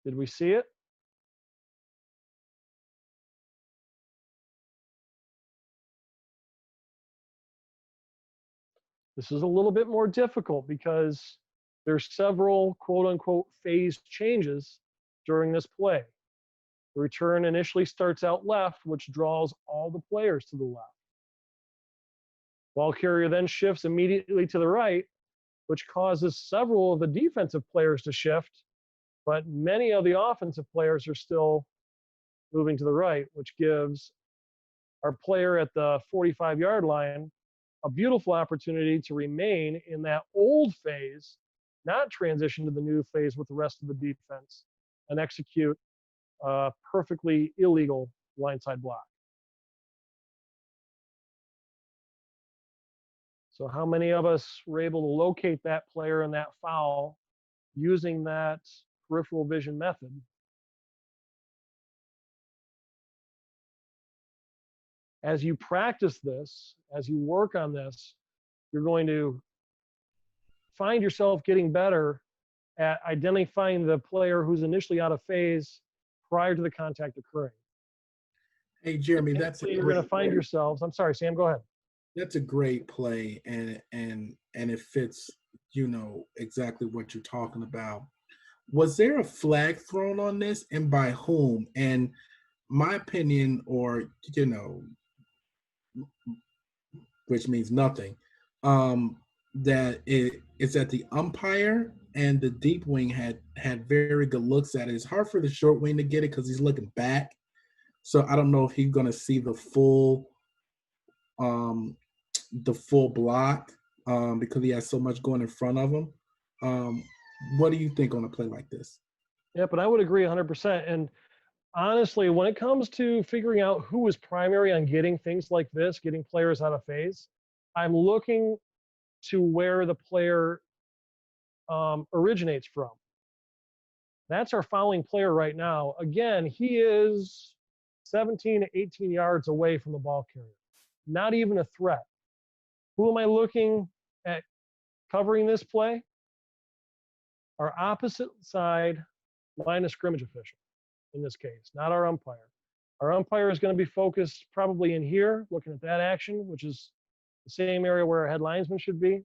Did we see it? This is a little bit more difficult because there's several quote unquote phase changes during this play. The return initially starts out left, which draws all the players to the left. Ball carrier then shifts immediately to the right, which causes several of the defensive players to shift, but many of the offensive players are still moving to the right, which gives our player at the 45-yard line a beautiful opportunity to remain in that old phase, not transition to the new phase with the rest of the defense, and execute a perfectly illegal blindside block. So how many of us were able to locate that player and that foul using that peripheral vision method? As you practice this, as you work on this, you're going to find yourself getting better at identifying the player who's initially out of phase prior to the contact occurring. Hey, Jeremy, that's you're going to find yourselves. I'm sorry, Sam, go ahead. That's a great play, and it fits, exactly what you're talking about. Was there a flag thrown on this, and by whom? And my opinion, or which means nothing, that it's that the umpire and the deep wing had very good looks at it. It's hard for the short wing to get it because he's looking back. So I don't know if he's going to see the full the full block because he has so much going in front of him. What do you think on a play like this? Yeah, but I would agree 100%. And honestly, when it comes to figuring out who is primary on getting things like this, getting players out of phase, I'm looking to where the player originates from. That's our fouling player right now. Again, he is 17 to 18 yards away from the ball carrier. Not even a threat. Who am I looking at covering this play? Our opposite side line of scrimmage official in this case, not our umpire. Our umpire is going to be focused probably in here, looking at that action, which is the same area where our head linesman should be.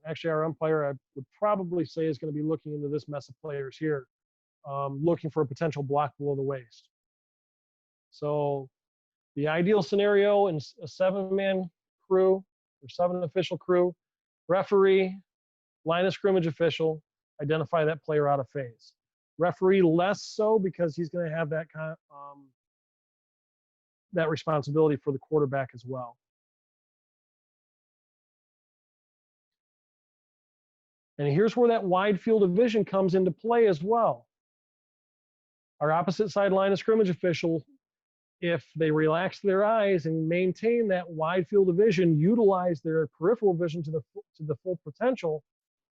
Actually, our umpire, I would probably say, is going to be looking into this mess of players here, looking for a potential block below the waist. So the ideal scenario in a 7-man crew or 7 official crew, referee, line of scrimmage official, identify that player out of phase. Referee less so because he's going to have that that responsibility for the quarterback as well. And here's where that wide field of vision comes into play as well. Our opposite side line of scrimmage official, if they relax their eyes and maintain that wide field of vision, utilize their peripheral vision to the full potential,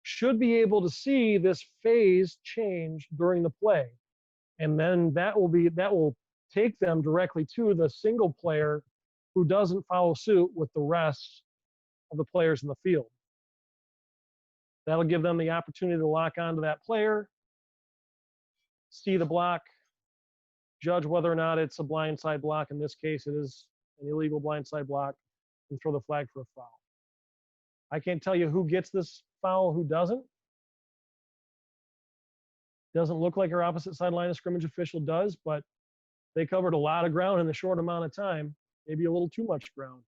should be able to see this phase change during the play. And then that will take them directly to the single player who doesn't follow suit with the rest of the players in the field. That'll give them the opportunity to lock onto that player, see the block, judge whether or not it's a blindside block. In this case, it is an illegal blindside block, and throw the flag for a foul. I can't tell you who gets this foul, who doesn't. Doesn't look like our opposite side line of scrimmage official does, but they covered a lot of ground in a short amount of time, maybe a little too much ground.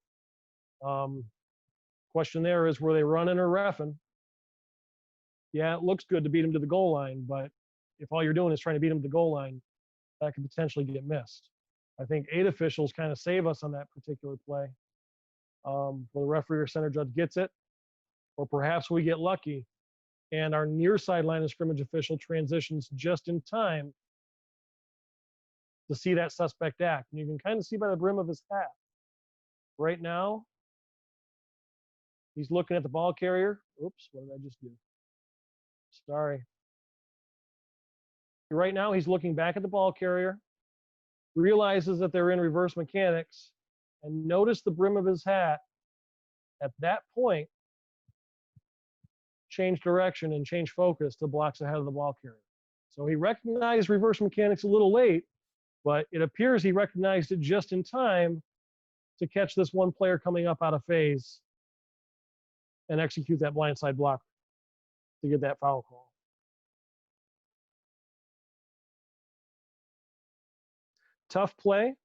Question there is, were they running or reffing? Yeah, it looks good to beat them to the goal line, but if all you're doing is trying to beat them to the goal line, that could potentially get missed. I think 8 officials kind of save us on that particular play. Where the referee or center judge gets it, or perhaps we get lucky and our near sideline of scrimmage official transitions just in time to see that suspect act. And you can kind of see by the brim of his hat. Right now, he's looking at the ball carrier. Oops, what did I just do? Sorry. Right now, he's looking back at the ball carrier, realizes that they're in reverse mechanics, and notice the brim of his hat at that point change direction and change focus to blocks ahead of the ball carrier. So he recognized reverse mechanics a little late, but it appears he recognized it just in time to catch this one player coming up out of phase and execute that blindside block to get that foul call. Tough play.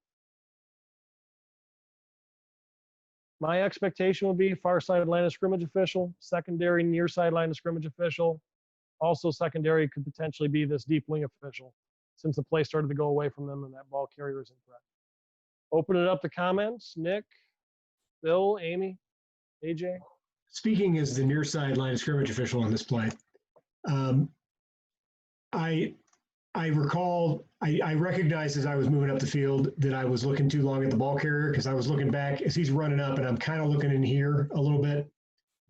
My expectation would be far side line of scrimmage official, secondary near side line of scrimmage official. Also secondary could potentially be this deep wing official, since the play started to go away from them and that ball carrier is in threat. Open it up to comments. Nick, Bill, Amy, AJ. Speaking as the near side line of scrimmage official on this play, I recall, I recognized as I was moving up the field that I was looking too long at the ball carrier because I was looking back as he's running up and I'm kind of looking in here a little bit.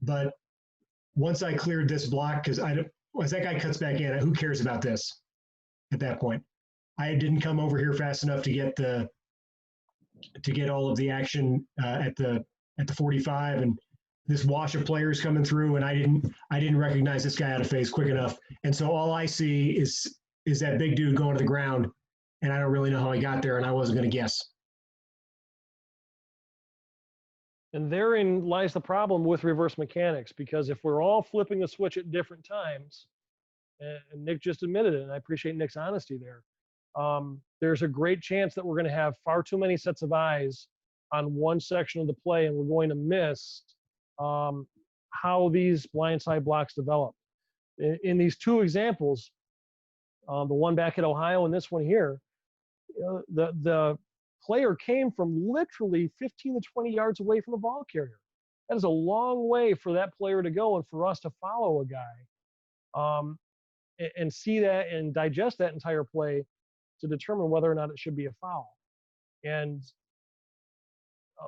But once I cleared this block, because as that guy cuts back in, who cares about this at that point? I didn't come over here fast enough to get all of the action at the 45, and this wash of players coming through, and I didn't recognize this guy out of phase quick enough. And so all I see is that big dude going to the ground, and I don't really know how he got there, and I wasn't going to guess. And therein lies the problem with reverse mechanics, because if we're all flipping the switch at different times, and Nick just admitted it, and I appreciate Nick's honesty there, there's a great chance that we're going to have far too many sets of eyes on one section of the play, and we're going to miss how these blindside blocks develop. In these 2 examples, the one back at Ohio and this one here, the player came from literally 15 to 20 yards away from the ball carrier. That is a long way for that player to go and for us to follow a guy and see that and digest that entire play to determine whether or not it should be a foul. And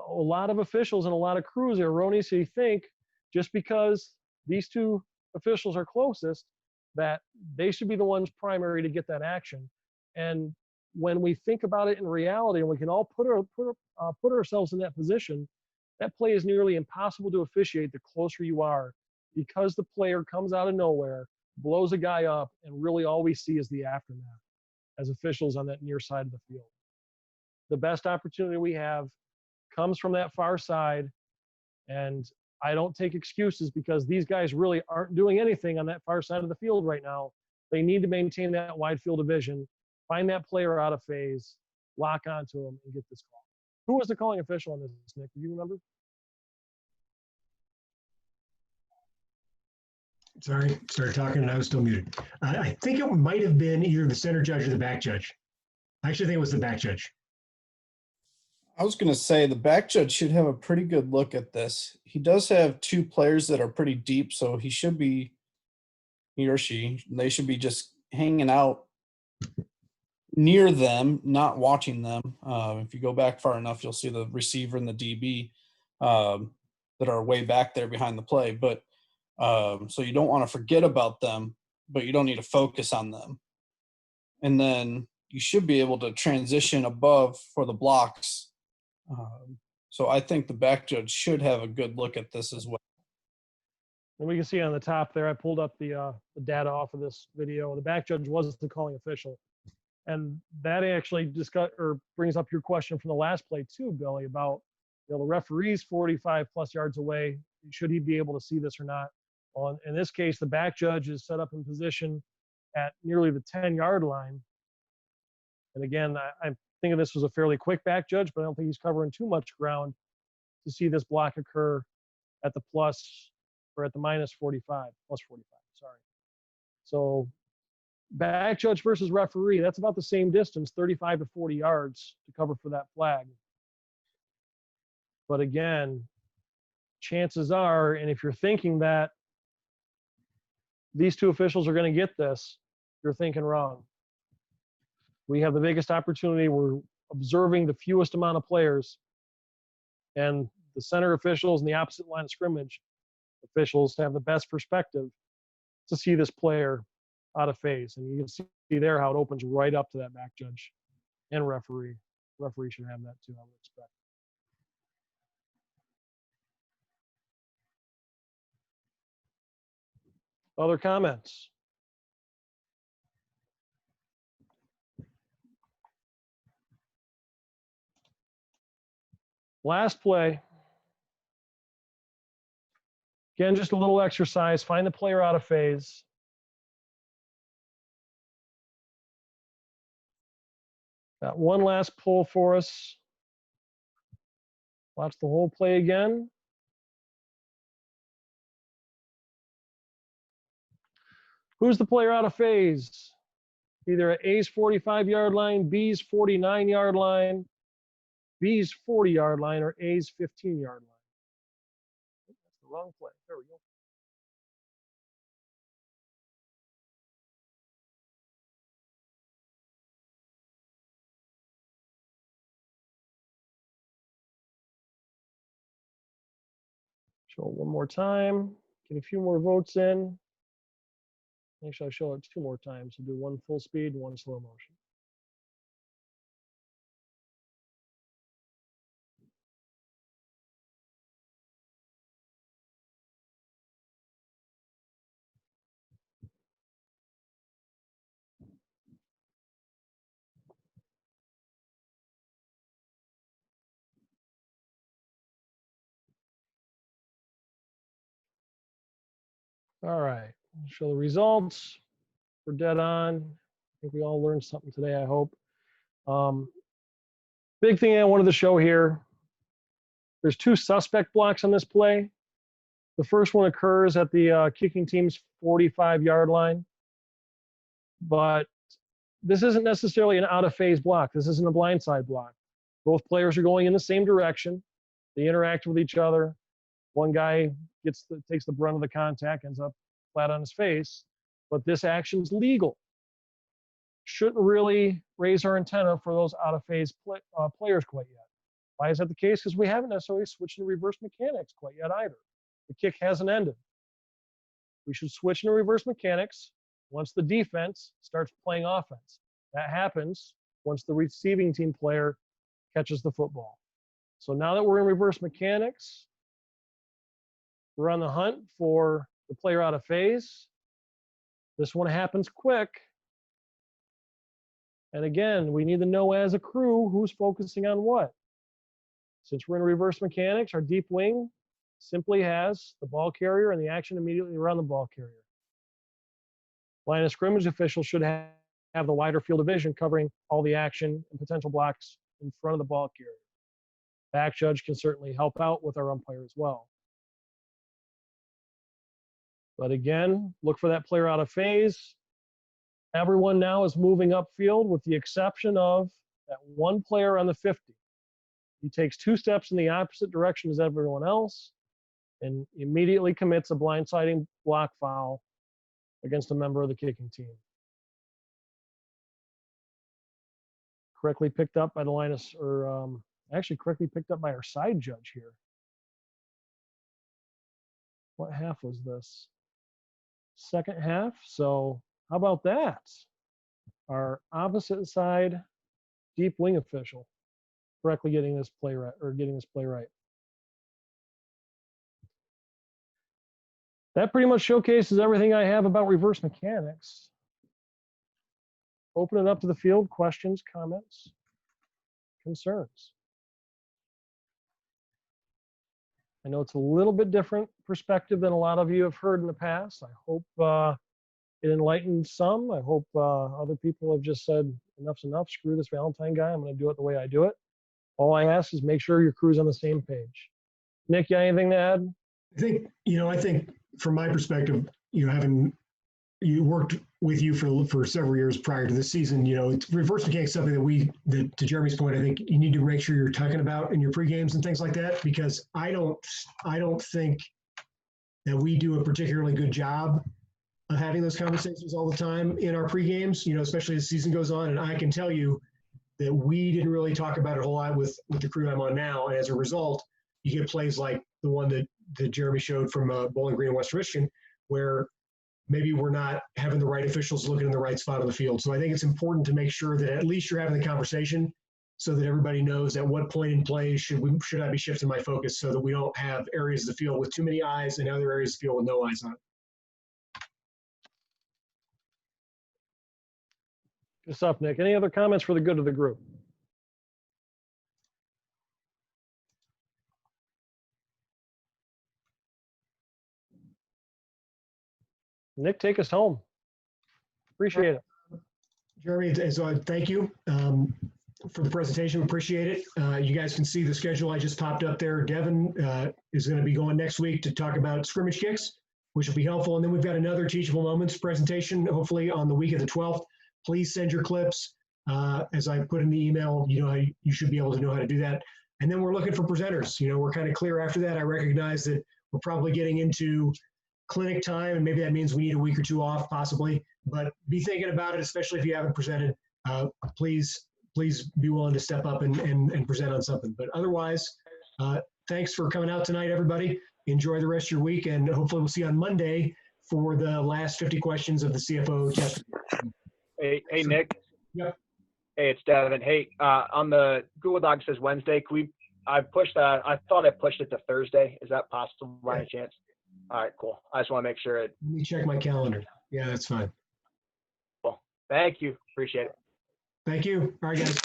a lot of officials and a lot of crews erroneously think just because these two officials are closest that they should be the ones primary to get that action. And when we think about it in reality, and we can all put ourselves in that position, that play is nearly impossible to officiate the closer you are, because the player comes out of nowhere, blows a guy up, and really all we see is the aftermath as officials on that near side of the field. The best opportunity we have comes from that far side, and I don't take excuses because these guys really aren't doing anything on that far side of the field right now. They need to maintain that wide field of vision, find that player out of phase, lock onto him, and get this call. Who was the calling official on this, Nick? Do you remember? Sorry, started talking and I was still muted. I think it might have been either the center judge or the back judge. I actually think it was the back judge. I was going to say the back judge should have a pretty good look at this. He does have two players that are pretty deep, so he or she, they should be just hanging out near them, not watching them. If you go back far enough, you'll see the receiver and the DB that are way back there behind the play. But so you don't want to forget about them, but you don't need to focus on them. And then you should be able to transition above for the blocks. So I think the back judge should have a good look at this as well. And we can see on the top there, I pulled up the data off of this video. The back judge was the calling official. And that actually brings up your question from the last play too, Billy, about the referee's 45 plus yards away. Should he be able to see this or not? Well, in this case, the back judge is set up in position at nearly the 10-yard line. And again, I'm thinking this was a fairly quick back judge, but I don't think he's covering too much ground to see this block occur at the minus 45, plus 45, sorry. So back judge versus referee, that's about the same distance, 35 to 40 yards to cover for that flag. But again, chances are, and if you're thinking that these two officials are going to get this, you're thinking wrong. We have the biggest opportunity. We're observing the fewest amount of players, and the center officials and the opposite line of scrimmage officials have the best perspective to see this player out of phase. And you can see there how it opens right up to that back judge and referee. Referee should have that too, I would expect. Other comments? Last play. Again, just a little exercise. Find the player out of phase. Got one last pull for us. Watch the whole play again. Who's the player out of phase? Either at A's 45-yard line, B's 49-yard line, B's 40-yard line, or A's 15-yard line. That's the wrong play. There we go. Show it one more time. Get a few more votes in. Actually, I'll show it two more times. So do one full speed and one slow motion. All right, show the results. We're dead on. I think we all learned something today, I hope. Big thing I wanted to show here, there's two suspect blocks on this play. The first one occurs at the kicking team's 45-yard line, but this isn't necessarily an out-of-phase block. This isn't a blindside block. Both players are going in the same direction. They interact with each other. One guy takes the brunt of the contact, ends up flat on his face, but this action's legal. Shouldn't really raise our antenna for those out of phase players quite yet. Why is that the case? Because we haven't necessarily switched to reverse mechanics quite yet either. The kick hasn't ended. We should switch into reverse mechanics once the defense starts playing offense. That happens once the receiving team player catches the football. So now that we're in reverse mechanics, we're on the hunt for the player out of phase. This one happens quick. And again, we need to know as a crew who's focusing on what. Since we're in reverse mechanics, our deep wing simply has the ball carrier and the action immediately around the ball carrier. Line of scrimmage officials should have the wider field of vision covering all the action and potential blocks in front of the ball carrier. Back judge can certainly help out with our umpire as well. But again, look for that player out of phase. Everyone now is moving upfield with the exception of that one player on the 50. He takes 2 steps in the opposite direction as everyone else and immediately commits a blindsiding block foul against a member of the kicking team. Correctly picked up by the actually correctly picked up by our side judge here. What half was this? Second half. So how about that? Our opposite side deep wing official correctly getting this play right. That pretty much showcases everything I have about reverse mechanics. Open it up to the field. Questions, comments, concerns. I know it's a little bit different perspective than a lot of you have heard in the past. I hope it enlightened some. I hope other people have just said, enough's enough, screw this Valentine guy, I'm gonna do it the way I do it. All I ask is make sure your crew's on the same page. Nick, you got anything to add? I think from my perspective, having worked with you for several years prior to this season, it's reverse mechanics is something that to Jeremy's point, I think you need to make sure you're talking about in your pre-games and things like that, because I don't think that we do a particularly good job of having those conversations all the time in our pre-games, especially as the season goes on. And I can tell you that we didn't really talk about it a whole lot with the crew I'm on now. And as a result, you get plays like the one that Jeremy showed from Bowling Green, Western Michigan, where maybe we're not having the right officials looking in the right spot on the field. So I think it's important to make sure that at least you're having the conversation so that everybody knows at what point in play should I be shifting my focus so that we don't have areas of the field with too many eyes and other areas of the field with no eyes on it. Good stuff, Nick. Any other comments for the good of the group? Nick, take us home. Appreciate it. Jeremy, thank you for the presentation. Appreciate it. You guys can see the schedule I just popped up there. Devin is going to be going next week to talk about scrimmage kicks, which will be helpful. And then we've got another Teachable Moments presentation, hopefully on the week of the 12th. Please send your clips. As I put in the email, you should be able to know how to do that. And then we're looking for presenters. We're kind of clear after that. I recognize that we're probably getting into clinic time, and maybe that means we need a week or 2 off possibly, but be thinking about it, especially if you haven't presented. Please be willing to step up and present on something. But otherwise, thanks for coming out tonight, everybody. Enjoy the rest of your week, and hopefully we'll see you on Monday for the last 50 questions of the CFO test. Hey, Nick. Yep. Hey, it's Devin. Hey, on the Google Doc says Wednesday. I thought I pushed it to Thursday. Is that possible by any chance? All right, cool. I just want to make sure Let me check my calendar. Yeah, that's fine. Cool. Thank you. Appreciate it. Thank you. All right, guys.